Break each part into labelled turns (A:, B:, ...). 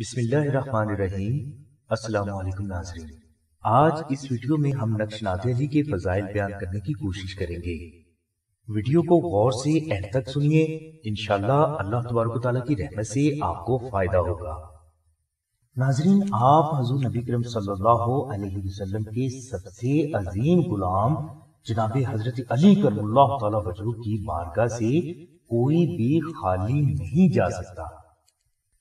A: بسم اللہ الرحمن الرحیم۔ السلام علیکم ناظرین، آج اس ویڈیو میں ہم نقش نادی علی کے فضائل بیان کرنے کی کوشش کریں گے۔ ویڈیو کو غور سے اینڈ تک سنیے، انشاءاللہ اللہ تبارک و تعالیٰ کی رحمت سے آپ کو فائدہ ہوگا۔ ناظرین، آپ حضور نبی کریم صلی اللہ علیہ وسلم کے سب سے عظیم غلام جناب حضرت علی کرم اللہ تعالیٰ وجہ کی بارگاہ سے کوئی بھی خالی نہیں جا سکتا۔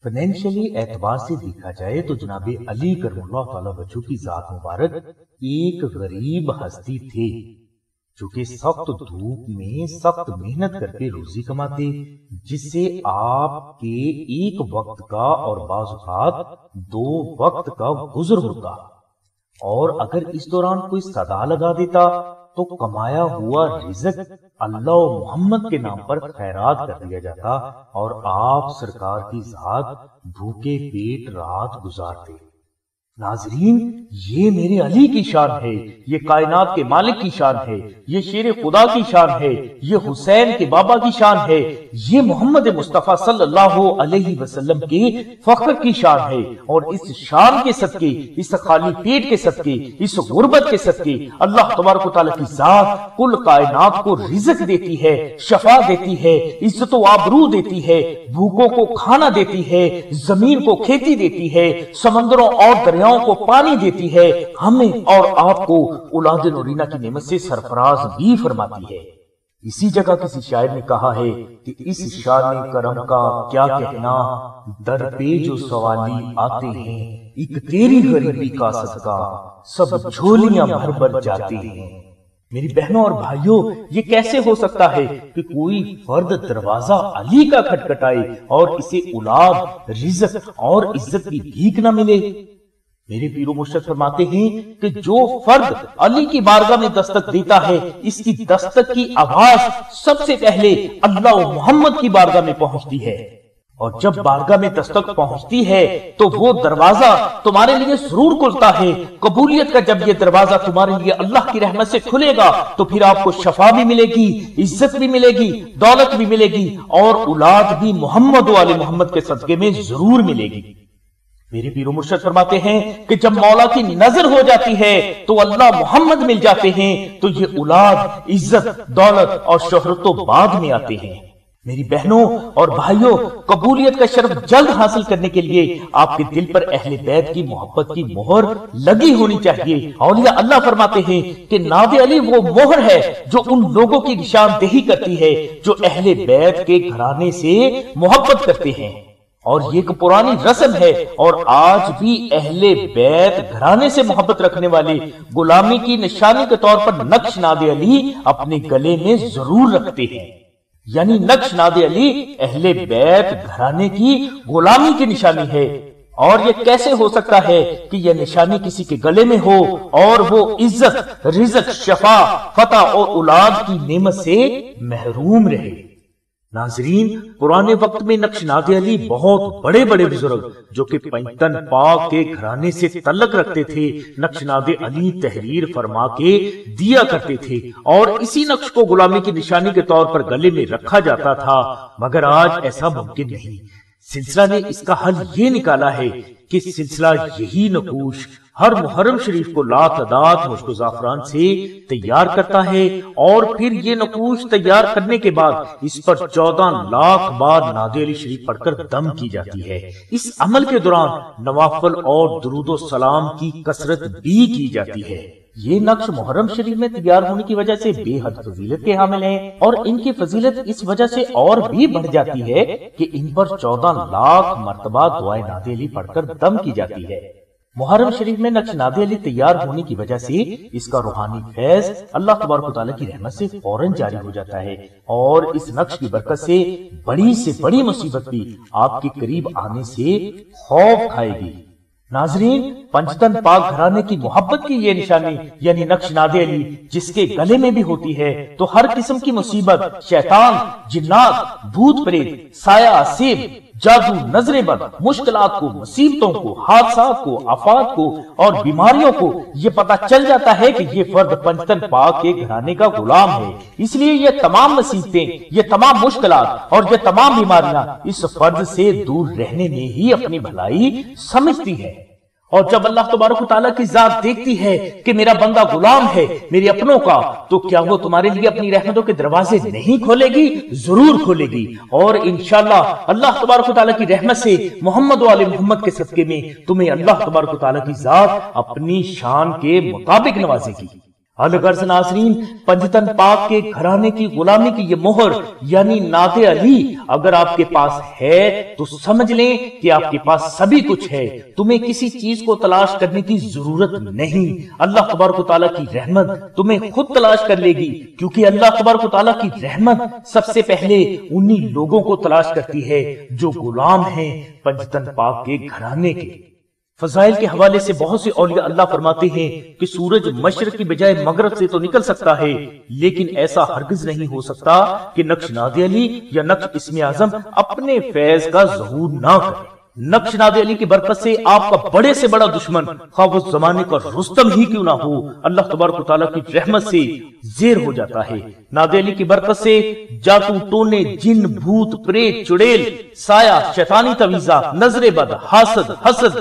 A: فائنینشلی اعتبار سے دیکھا جائے تو جناب علی کرم اللہ تعالیٰ وجہ کی ذات مبارک ایک غریب ہستی تھے جو کہ سخت دھوپ میں سخت محنت کر کے روزی کماتے، جس سے آپ کے ایک وقت کا اور بعض اوقات 2 وقت کا گزر ہوتا، اور اگر اس دوران کوئی صدا لگا دیتا تو کمایا ہوا رزق اللہ و محمد کے نام پر خیرات کر دیا جاتا اور آپ سرکار کی ذات بھوکے پیٹ رات گزارتے۔ ناظرین، یہ میرے علی کی شان ہے، یہ کائنات کے مالک کی شان ہے، یہ شیر خدا کی شان ہے، یہ حسین کے بابا کی شان ہے، یہ محمد مصطفیٰ صلی اللہ علیہ وسلم کے فخر کی شان ہے، اور اس شان کے صدقے، اس خالی پیٹ کے صدقے، اس غربت کے صدقے اللہ تبارک و تعالیٰ کی ذات کل کائنات کو رزق دیتی ہے، شفا دیتی ہے، عزت و آبرو دیتی ہے، بھوکوں کو کھانا دیتی ہے، زمین کو کھیتی دیتی ہے، سمندروں اور دریاؤں کو پانی دیتی ہے، ہمیں اور آپ کو اولاد نورینہ کی نعمت سے سرفراز بھی فرماتی ہے۔ اسی جگہ کسی شاعر نے کہا ہے کہ اس شان کرم کا کیا کہنا، در پہ جو سوالی آتے ہیں، ایک تیری غریبی کا صدقہ سب جھولیاں بھر بھر جاتے ہیں۔ میری بہنوں اور بھائیوں، یہ کیسے ہو سکتا ہے کہ کوئی فرد دروازہ علی کا کھٹکھٹائے اور اسے اولاد، رزق اور عزت کی بھیک نہ ملے؟ میرے پیر و مرشد فرماتے ہیں کہ جو فرد علی کی بارگاہ میں دستک دیتا ہے، اس کی دستک کی آواز سب سے پہلے اللہ و محمد کی بارگاہ میں پہنچتی ہے، اور جب بارگاہ میں دستک پہنچتی ہے تو وہ دروازہ تمہارے لیے ضرور کھلتا ہے۔ قبولیت کا جب یہ دروازہ تمہارے لیے اللہ کی رحمت سے کھلے گا تو پھر آپ کو شفا بھی ملے گی، عزت بھی ملے گی، دولت بھی ملے گی، اور اولاد بھی محمد و آل محمد کے صدقے میں ضرور ملے گی۔ میرے پیر و مرشد فرماتے ہیں کہ جب مولا کی نظر ہو جاتی ہے تو اللہ محمد مل جاتے ہیں، تو یہ اولاد، عزت، دولت اور شہرت تو بعد میں آتے ہیں۔ میری بہنوں اور بھائیوں، قبولیت کا شرف جلد حاصل کرنے کے لیے آپ کے دل پر اہل بیت کی محبت کی مہر لگی ہونی چاہیے۔ اولیاء اللہ فرماتے ہیں کہ ناد علی وہ مہر ہے جو ان لوگوں کی نشاندہی کرتی ہے جو اہل بیت کے گھرانے سے محبت کرتے ہیں، اور یہ ایک پرانی رسم ہے، اور آج بھی اہل بیت گھرانے سے محبت رکھنے والے غلامی کی نشانی کے طور پر نقش ناد علی اپنے گلے میں ضرور رکھتے ہیں۔ یعنی نقش ناد علی اہل بیت گھرانے کی غلامی کی نشانی ہے، اور یہ کیسے ہو سکتا ہے کہ یہ نشانی کسی کے گلے میں ہو اور وہ عزت، رزق، شفا، فتح اور اولاد کی نعمت سے محروم رہے؟ ناظرین، پرانے وقت میں نقش ناد علی بہت بڑے بڑے بزرگ جو کہ پنجتن پاک کے گھرانے سے تعلق رکھتے تھے، نقش ناد علی تحریر فرما کے دیا کرتے تھے، اور اسی نقش کو غلامی کی نشانی کے طور پر گلے میں رکھا جاتا تھا، مگر آج ایسا ممکن نہیں۔ سلسلہ نے اس کا حل یہ نکالا ہے کہ سلسلہ یہی نقوش ہر محرم شریف کو لاتعداد مشک و زعفران سے تیار کرتا ہے، اور پھر یہ نقوش تیار کرنے کے بعد اس پر 14 لاکھ بار ناد علی شریف پڑھ کر دم کی جاتی ہے۔ اس عمل کے دوران نوافل اور درود و سلام کی کثرت بھی کی جاتی ہے۔ یہ نقش محرم شریف میں تیار ہونے کی وجہ سے بے حد فضیلت کے حامل ہیں، اور ان کی فضیلت اس وجہ سے اور بھی بڑھ جاتی ہے کہ ان پر 14 لاکھ مرتبہ دعائے ناد علی پڑھ کر دم کی جاتی ہے۔ محرم شریف میں نقش ناد علی تیار ہونے کی وجہ سے اس کا روحانی فیض اللہ تبارک و تعالیٰ کی رحمت سے فوراً جاری ہو جاتا ہے، اور اس نقش کی برکت سے بڑی مصیبت بھی آپ کے قریب آنے سے خوف کھائے گی۔ ناظرین، پنجتن پاک گھرانے کی محبت کی یہ نشانی یعنی نقش ناد علی جس کے گلے میں بھی ہوتی ہے تو ہر قسم کی مصیبت، شیطان، جنات، بھوت پریت، سایہ، سیب،
B: جادو، نظر بد، مشکلات کو، مصیبتوں کو، حادثات کو، آفات کو اور بیماریوں کو یہ پتہ چل جاتا ہے کہ یہ فرد پنجتن پاک کے گھرانے کا غلام ہے، اس لیے یہ تمام مصیبتیں، یہ تمام مشکلات اور یہ تمام بیماریاں اس فرد سے دور رہنے میں ہی اپنی بھلائی سمجھتی ہے۔ اور جب اللہ تبارک و تعالیٰ کی ذات دیکھتی ہے کہ میرا بندہ غلام ہے میرے اپنوں کا، تو کیا وہ تمہارے لیے اپنی رحمتوں کے دروازے نہیں کھولے گی؟ ضرور کھولے گی، اور انشاءاللہ اللہ تبارک و تعالیٰ کی رحمت سے محمد و آل محمد کے صدقے میں تمہیں اللہ تبارک و تعالیٰ کی ذات اپنی شان کے مطابق نوازے گی۔ الغرض ناظرین، پنجتن پاک کے گھرانے کی غلامی کی یہ مہر یعنی نعت علی اگر آپ کے پاس ہے تو سمجھ لیں کہ آپ کے پاس سبھی کچھ ہے، تمہیں کسی چیز کو تلاش کرنے کی ضرورت نہیں۔ اللہ تبارک و تعالیٰ کی رحمت تمہیں خود تلاش کر لے گی، کیونکہ اللہ تبارک و تعالیٰ کی رحمت سب سے پہلے انہی لوگوں کو تلاش کرتی ہے جو غلام ہیں پنجتن پاک کے گھرانے کے۔ فضائل کے حوالے سے بہت سے اولیاء اللہ فرماتے ہیں کہ سورج مشرق کی بجائے مغرب سے تو نکل سکتا ہے، لیکن ایسا ہرگز نہیں ہو سکتا کہ نقش ناد علی یا نقش اسم اعظم اپنے فیض کا ظہور نہ کرے۔ نقش ناد علی کی برکت سے آپ کا بڑے سے بڑا دشمن خواہ وہ زمانے کا رستم ہی کیوں نہ ہو، اللہ تبارک و تعالیٰ کی رحمت سے زیر ہو جاتا ہے۔ ناد علی کی برکت سے جادو، ٹونے، جن، بھوت، پریت، چڑیل، سایہ، شیطانی تویزہ، نظر بد، حسد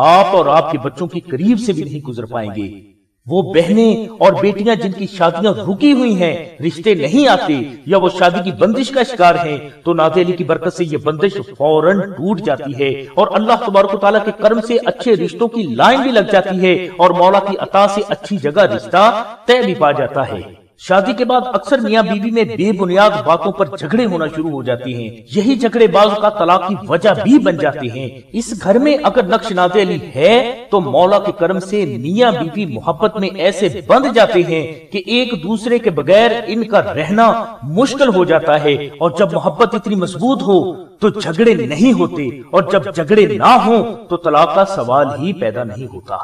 B: آپ اور آپ کے بچوں کی قریب سے بھی نہیں گزر پائیں گے۔ وہ بہنیں اور بیٹیاں جن کی شادیاں رکی ہوئی ہیں، رشتے نہیں آتے یا وہ شادی کی بندش کا شکار ہیں، تو نعت علی کی برکت سے یہ بندش فوراً ٹوٹ جاتی ہے اور اللہ تبارک و تعالیٰ کے کرم سے اچھے رشتوں کی لائن بھی لگ جاتی ہے اور مولا کی عطا سے اچھی جگہ رشتہ طے بھی پا جاتا ہے۔ شادی کے بعد اکثر میاں بیوی میں بے بنیاد باتوں پر جھگڑے ہونا شروع ہو جاتے ہیں، یہی جھگڑے بعض کا طلاق کی وجہ بھی بن جاتے ہیں۔ اس گھر میں اگر نقش نعت علی ہے تو مولا کے کرم سے میاں بیوی محبت میں ایسے بندھ جاتے ہیں کہ ایک دوسرے کے بغیر ان کا رہنا مشکل ہو جاتا ہے، اور جب محبت اتنی مضبوط ہو تو جھگڑے نہیں ہوتے، اور جب جھگڑے نہ ہوں تو طلاق کا سوال ہی پیدا نہیں ہوتا۔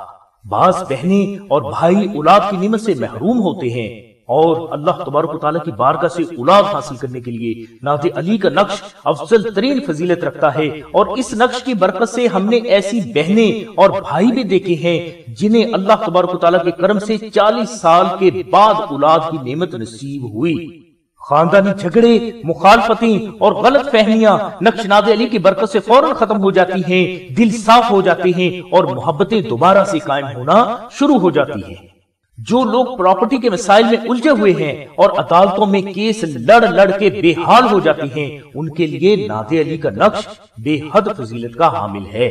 B: بعض بہنیں اور بھائی اولاد کی نعمت سے محروم ہوتے ہیں، اور اللہ تبارک و تعالیٰ کی بارگاہ سے اولاد حاصل کرنے کے لیے نعت علی کا نقش افضل ترین فضیلت رکھتا ہے، اور اس نقش کی برکت سے ہم نے ایسی بہنیں اور بھائی بھی دیکھے ہیں جنہیں اللہ تبارک و تعالیٰ کے کرم سے 40 سال کے بعد اولاد کی نعمت نصیب ہوئی۔ خاندانی جھگڑے، مخالفتیں اور غلط فہمیاں نقش نعت علی کی برکت سے فوراً ختم ہو جاتی ہیں، دل صاف ہو جاتے ہیں اور محبتیں دوبارہ سے قائم ہونا شروع ہو جاتی ہیں۔ جو لوگ پراپرٹی کے مسائل میں الجھے ہوئے ہیں اور عدالتوں میں کیس لڑ کے بے حال ہو جاتے ہیں، ان کے لیے نعت علی کا نقش بے حد فضیلت کا حامل ہے۔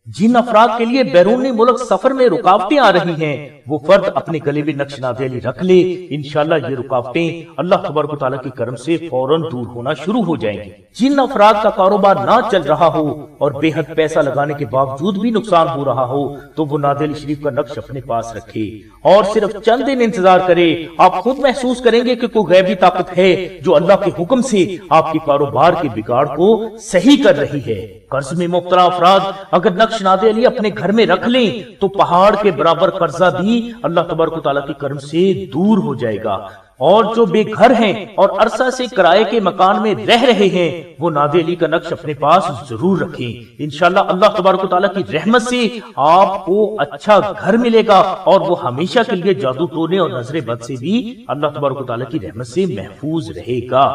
B: جن افراد کے لیے بیرون ملک سفر میں رکاوٹیں آ رہی ہیں، وہ فرد اپنے گلے میں نقش نعت علی رکھ لے، انشاءاللہ یہ رکاوٹیں اللہ تبارک و تعالیٰ کے کرم سے فوراً دور ہونا شروع ہو جائیں گی۔ جن افراد کا کاروبار نہ چل رہا ہو اور بے حد پیسہ لگانے کے باوجود بھی نقصان ہو رہا ہو، تو وہ نعت علی شریف کا نقش اپنے پاس رکھے اور صرف چند دن انتظار کرے۔ آپ خود محسوس کریں گے کہ کوئی غیبی طاقت ہے جو اللہ کے حکم سے آپ کے کاروبار کے بگاڑ کو صحیح کر رہی ہے۔ قرض میں مبتلا افراد اگر نقش نعت علی اپنے گھر میں رکھ لیں تو پہاڑ کے برابر قرضہ بھی اللہ تبارک و تعالیٰ کے کرم سے دور ہو جائے گا، اور جو بے گھر ہیں اور عرصہ سے کرائے کے مکان میں رہ رہے ہیں وہ نعت علی کا نقش اپنے پاس ضرور رکھیں۔ انشاءاللہ اللہ تبارک و تعالیٰ کی رحمت سے آپ کو اچھا گھر ملے گا اور وہ ہمیشہ کے لیے جادو ٹونے اور نظر بد سے بھی اللہ تبارک و تعالیٰ کی رحمت سے محفوظ رہے گا۔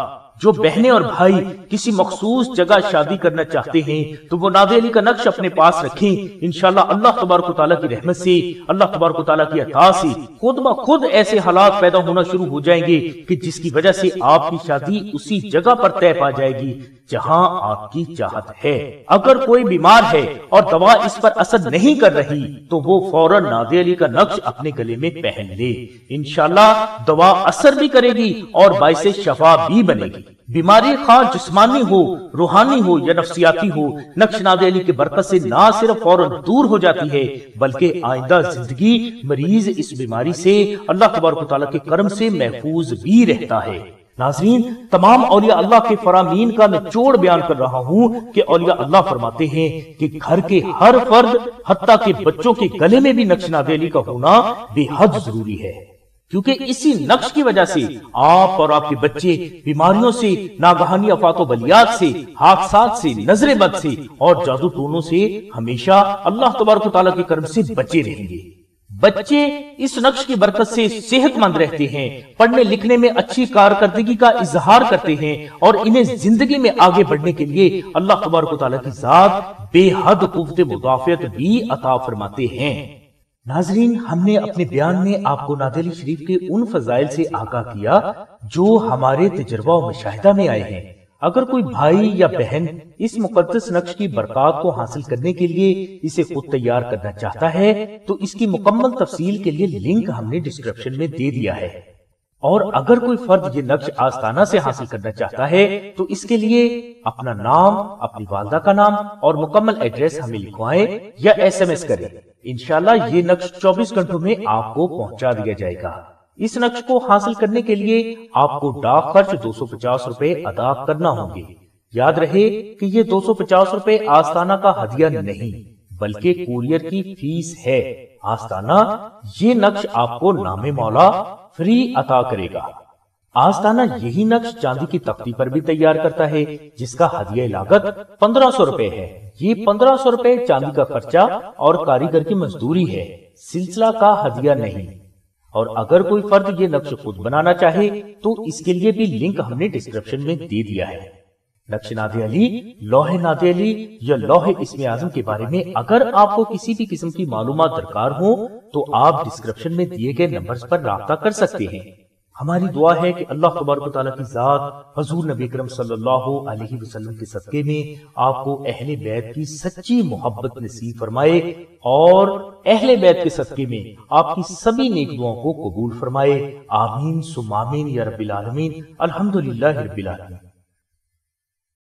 B: جو بہنیں اور بھائی کسی مخصوص جگہ شادی کرنا چاہتے ہیں تو وہ نعت علی کا نقش اپنے پاس رکھیں، انشاءاللہ اللہ تبارک و تعالیٰ کی رحمت سے، اللہ تبارک و تعالیٰ کی عطا سے خود بخود ایسے حالات پیدا ہونا شروع ہو جائیں گے کہ جس کی وجہ سے آپ کی شادی اسی جگہ پر طے پا جائے گی جہاں آپ کی چاہت ہے۔ اگر کوئی بیمار ہے اور دوا اس پر اثر نہیں کر رہی تو وہ فوراً نعت علی کا نقش اپنے گلے میں پہن لے، انشاءاللہ دوا اثر بھی کرے گی اور باعث شفا بھی بنے گی۔ بیماری خواہ جسمانی ہو، روحانی ہو یا نفسیاتی ہو، نقش نعت علی کی برکت سے نہ صرف فوراً دور ہو جاتی ہے بلکہ آئندہ زندگی مریض اس بیماری سے اللہ تبارک و تعالیٰ کے کرم سے محفوظ بھی رہتا ہے۔ ناظرین، تمام اولیاء اللہ کے فرامین کا نچوڑ بیان کر رہا ہوں کہ اولیاء اللہ فرماتے ہیں کہ گھر کے ہر فرد حتیٰ کہ بچوں کے گلے میں بھی نقش نعت علی کا ہونا بے حد ضروری ہے۔ کیونکہ اسی نقش کی وجہ سے آپ اور آپ کے بچے بیماریوں سے، ناگہانی آفات و بلیات سے، حادثات سے، نظر بد سے اور جادو ٹونوں سے ہمیشہ اللہ تبارک و تعالیٰ کے کرم سے بچے رہیں گے۔ بچے اس نقش کی برکت سے صحت مند رہتے ہیں، پڑھنے لکھنے میں اچھی کارکردگی کا اظہار کرتے ہیں اور انہیں زندگی میں آگے بڑھنے کے لیے اللہ تبارک و تعالیٰ کی ذات بے حد قوت مدافعت بھی عطا فرماتے ہیں۔ ناظرین، ہم نے اپنے بیان میں آپ کو نعت علی شریف کے ان فضائل سے آگاہ کیا جو ہمارے تجربہ و مشاہدہ میں آئے ہیں۔ اگر کوئی بھائی یا بہن اس مقدس نقش کی برکات کو حاصل کرنے کے لیے اسے خود تیار کرنا چاہتا ہے تو اس کی مکمل تفصیل کے لیے لنک ہم نے ڈسکرپشن میں دے دیا ہے۔ اور اگر کوئی فرد یہ نقش آستانہ سے حاصل کرنا چاہتا ہے تو اس کے لیے اپنا نام، اپنی والدہ کا نام اور مکمل ایڈریس ہمیں لکھوائیں یا SMS کریں۔ انشاءاللہ یہ نقش 24 گھنٹوں میں آپ کو پہنچا دیا جائے گا۔ اس نقش کو حاصل کرنے کے لیے آپ کو ڈاک خرچ 250 روپے ادا کرنا ہوں گے۔ یاد رہے کہ یہ 250 روپے آستانہ کا ہدیہ نہیں بلکہ کوریئر کی فیس ہے۔ آستانہ یہ نقش آپ کو نام مولا فری عطا کرے گا۔ آستانہ یہی نقش چاندی کی تختی پر بھی تیار کرتا ہے جس کا ہدیہ لاگت 1500 روپے ہے۔ یہ 1500 روپے چاندی کا خرچہ اور کاریگر کی مزدوری ہے، سلسلہ کا ہدیہ نہیں۔ اور اگر کوئی فرد یہ نقش خود بنانا چاہے تو اس کے لیے بھی لنک ہم نے ڈسکرپشن میں دے دیا ہے۔ نقش نعت علی، لوح نعت علی یا لوح اسم اعظم کے بارے میں اگر آپ کو کسی بھی قسم کی معلومات درکار ہو تو آپ ڈسکرپشن میں دیے گئے نمبرز پر رابطہ کر سکتے ہیں۔ ہماری دعا ہے کہ اللہ تبارک و تعالیٰ کی ذات حضور نبی اکرم صلی اللہ علیہ وسلم کے صدقے میں آپ کو اہل بیت کی سچی محبت نصیب فرمائے اور اہل بیت کے صدقے میں آپ کی سبھی نیک دعاؤں کو قبول فرمائے۔ آمین ثم آمین یا رب العالمین۔ الحمدللہ رب العالمین۔